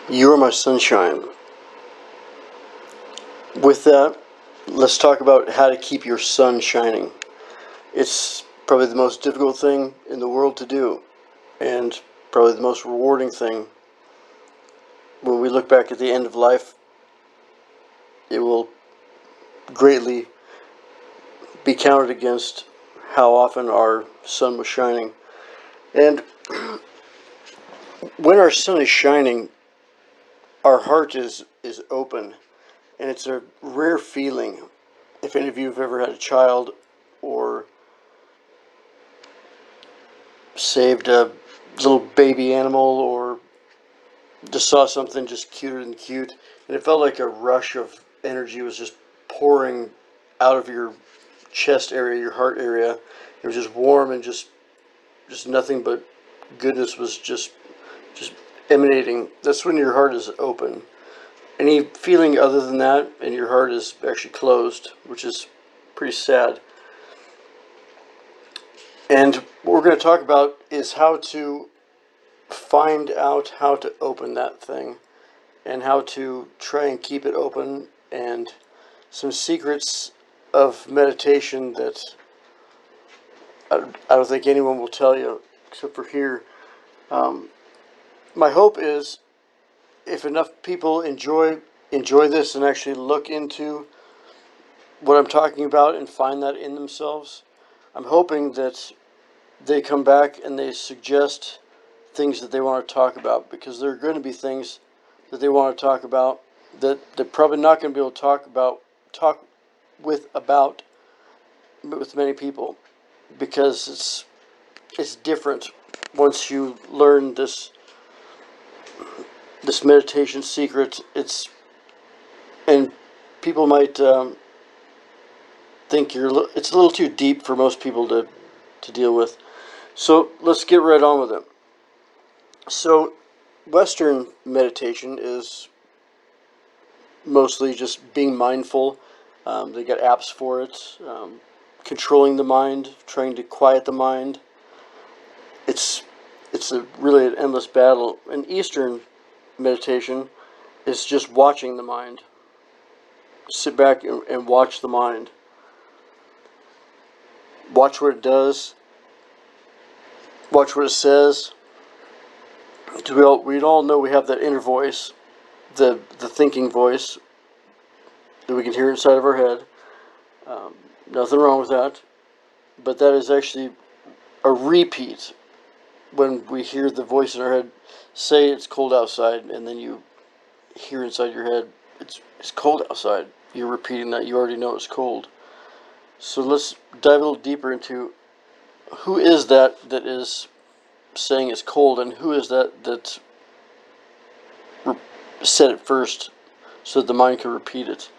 You are my sunshine. With that, let's talk about how to keep your sun shining. It's probably the most difficult thing in the world to do, and probably the most rewarding thing. When we look back at the end of life, it will greatly be counted against how often our sun was shining. And when our sun is shining, our heart is open, and it's a rare feeling. If any of you have ever had a child or saved a little baby animal or just saw something just cuter than cute, and it felt like a rush of energy was just pouring out of your chest area, your heart area. It was just warm and just nothing but goodness was just emanating. That's when your heart is open. Any feeling other than that and your heart is actually closed, which is pretty sad. And what we're going to talk about is how to find out how to open that thing and how to try and keep it open, and some secrets of meditation that I don't think anyone will tell you except for here. My hope is if enough people enjoy this and actually look into what I'm talking about and find that in themselves, I'm hoping that they come back and they suggest things that they want to talk about, because there are going to be things that they want to talk about that they're probably not going to be able to talk with many people, because it's different once you learn this meditation secret. And people might think it's a little too deep for most people to deal with. So let's get right on with it. So Western meditation is mostly just being mindful. They got apps for it. Controlling the mind, trying to quiet the mind. It's really an endless battle. And Eastern meditation is just watching the mind. Sit back and watch the mind. Watch what it does. Watch what it says. We all know we have that inner voice, the thinking voice that we can hear inside of our head. Nothing wrong with that, but that is actually a repeat. When we hear the voice in our head say it's cold outside, and then you hear inside your head it's cold outside, you're repeating that. You already know it's cold. So let's dive a little deeper into who is that is saying it's cold, and who is that said it first so that the mind can repeat it.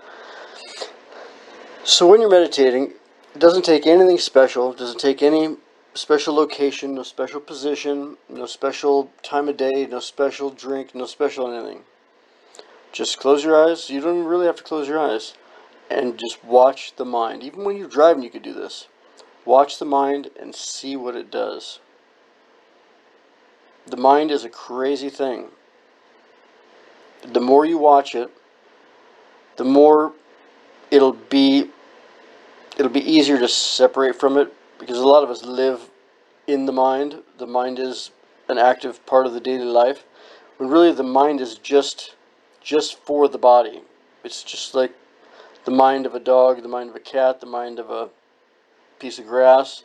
So when you're meditating, it doesn't take anything special. It doesn't take any special location, no special position, no special time of day, no special drink, no special anything. Just close your eyes. You don't really have to close your eyes. And just watch the mind. Even when you're driving, you could do this. Watch the mind and see what it does. The mind is a crazy thing. The more you watch it, the more it'll be easier to separate from it, because a lot of us live in the mind. The mind is an active part of the daily life, when really the mind is just for the body. It's just like the mind of a dog, the mind of a cat, the mind of a piece of grass,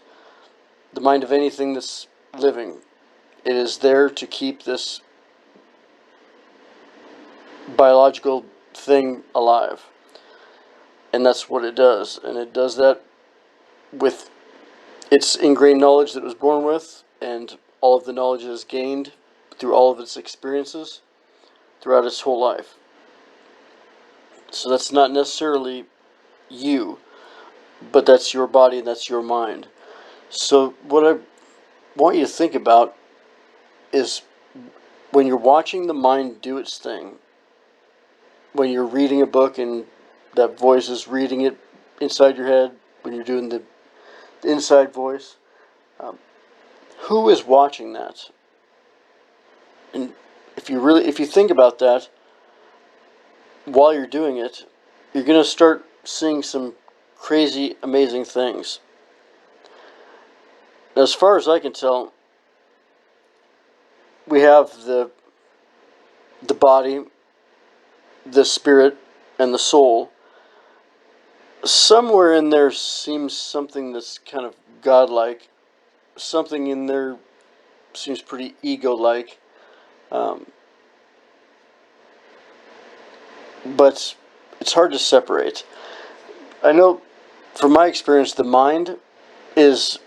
the mind of anything that's living. It is there to keep this biological thing alive. And that's what it does. And it does that with its ingrained knowledge that it was born with, and all of the knowledge it has gained through all of its experiences throughout its whole life. So that's not necessarily you, but that's your body and that's your mind. So what I want you to think about is, when you're watching the mind do its thing, when you're reading a book and that voice is reading it inside your head, when you're doing the inside voice, who is watching that? And if you think about that while you're doing it, you're going to start seeing some crazy, amazing things. Now, as far as I can tell, we have the body, the spirit, and the soul. Somewhere in there seems something that's kind of godlike. Something in there seems pretty ego-like. But it's hard to separate. I know from my experience, the mind is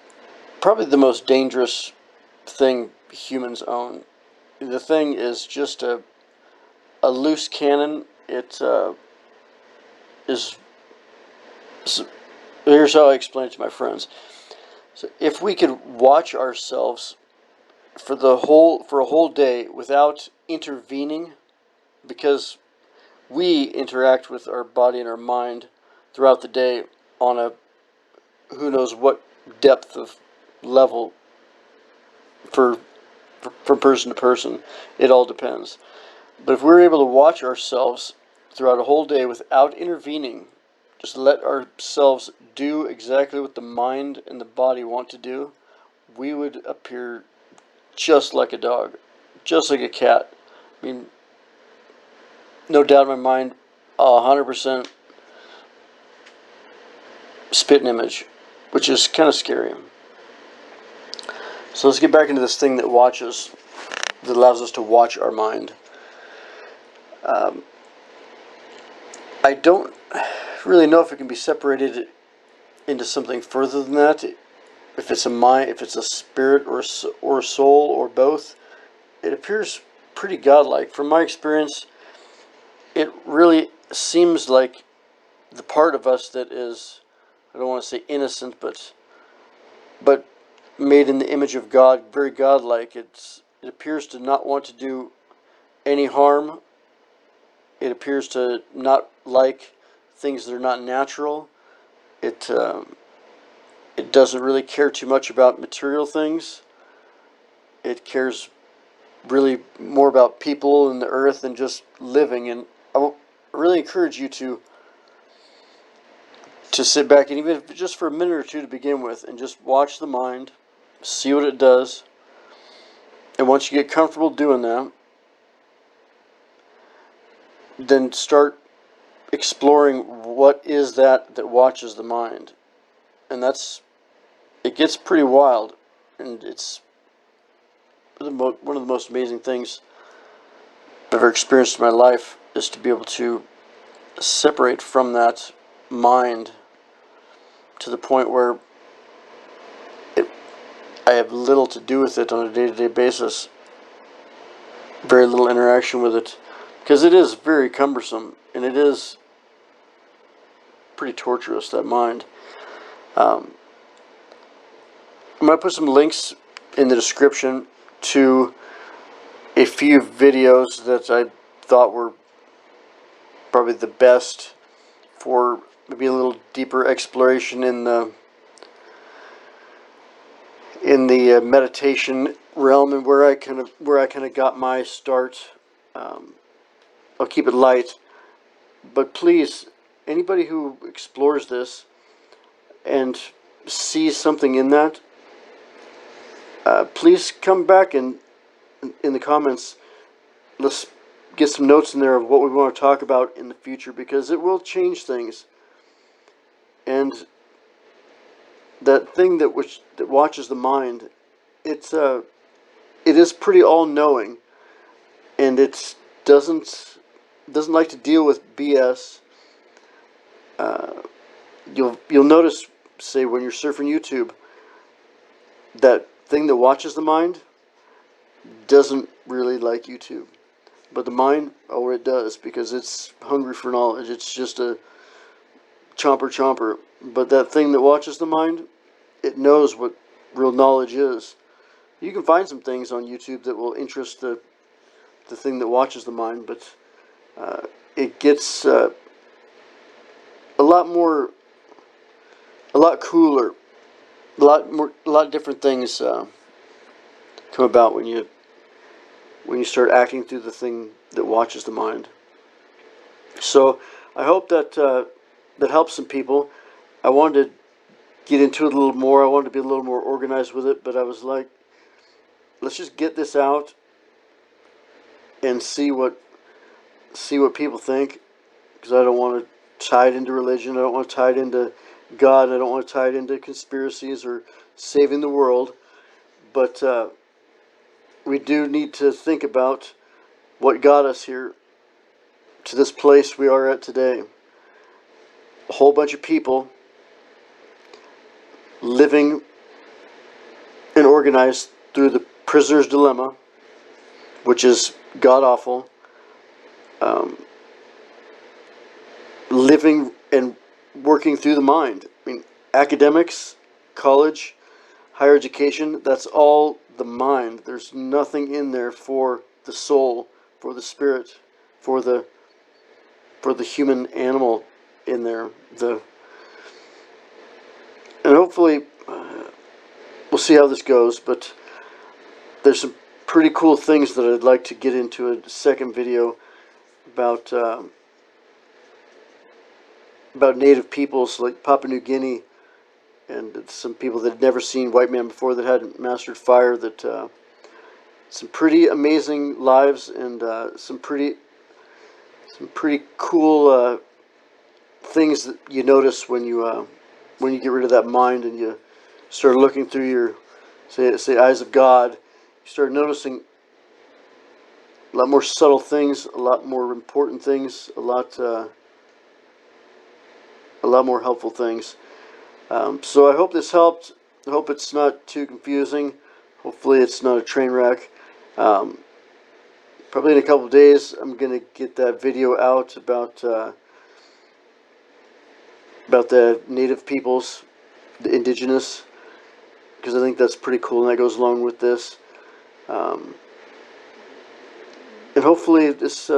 probably the most dangerous thing humans own. The thing is just a loose cannon. It is. Here's how I explain it to my friends. So if we could watch ourselves for a whole day without intervening, because we interact with our body and our mind throughout the day on a who knows what depth of level from person to person. It all depends. But if we're able to watch ourselves throughout a whole day without intervening, just let ourselves do exactly what the mind and the body want to do, we would appear just like a dog, just like a cat. I mean, no doubt in my mind, 100% spitting image, which is kind of scary. So let's get back into this thing that allows us to watch our mind. I don't really know if it can be separated into something further than that. If it's a mind, if it's a spirit or a soul or both, it appears pretty godlike. From my experience, it really seems like the part of us that is, I don't want to say innocent, but made in the image of God, very godlike. It appears to not want to do any harm. It appears to not like things that are not natural. It doesn't really care too much about material things. It cares really more about people and the earth and just living. And I really encourage you to sit back, and even if just for a minute or two to begin with, and just watch the mind, see what it does. And once you get comfortable doing that, then start exploring what is that watches the mind. And it gets pretty wild, and it's one of the most amazing things I've ever experienced in my life, is to be able to separate from that mind to the point where I have little to do with it on a day-to-day basis. Very little interaction with it, because it is very cumbersome, and it is pretty torturous, that mind. I'm going to put some links in the description to a few videos that I thought were probably the best for maybe a little deeper exploration in the meditation realm, and where I kind of got my start. I'll keep it light, but please, anybody who explores this and sees something in that, please come back and in the comments, let's get some notes in there of what we want to talk about in the future, because it will change things. And that thing that watches the mind, it is pretty all-knowing, and it doesn't like to deal with BS. You'll notice, say, when you're surfing YouTube, that thing that watches the mind doesn't really like YouTube. But the mind, oh, it does, because it's hungry for knowledge. It's just a chomper. But that thing that watches the mind, it knows what real knowledge is. You can find some things on YouTube that will interest the thing that watches the mind, but it gets a lot cooler, a lot different things come about when you when you start acting through the thing that watches the mind. So I hope that that helps some people. I wanted to get into it a little more. I wanted to be a little more organized with it, but I was like, let's just get this out and see what people think, because I don't want to tie it into religion. I don't want to tie it into God. I don't want to tie it into conspiracies or saving the world. But we do need to think about what got us here to this place we are at today. A whole bunch of people living and organized through the prisoner's dilemma, which is god awful. Living and working through the mind. I mean, academics, college, higher education, that's all the mind. There's nothing in there for the soul, for the spirit, for the human animal in there. And hopefully we'll see how this goes, but there's some pretty cool things that I'd like to get into a second video about native peoples like Papua New Guinea, and some people that had never seen white man before, that hadn't mastered fire, that some pretty amazing lives, and some pretty cool things that you notice when you get rid of that mind and you start looking through your say eyes of God. You start noticing a lot more subtle things, a lot more important things, a lot more helpful things. So I hope this helped. I hope it's not too confusing. Hopefully it's not a train wreck. Probably in a couple of days I'm going to get that video out about the native peoples, the indigenous, because I think that's pretty cool, and that goes along with this. And hopefully this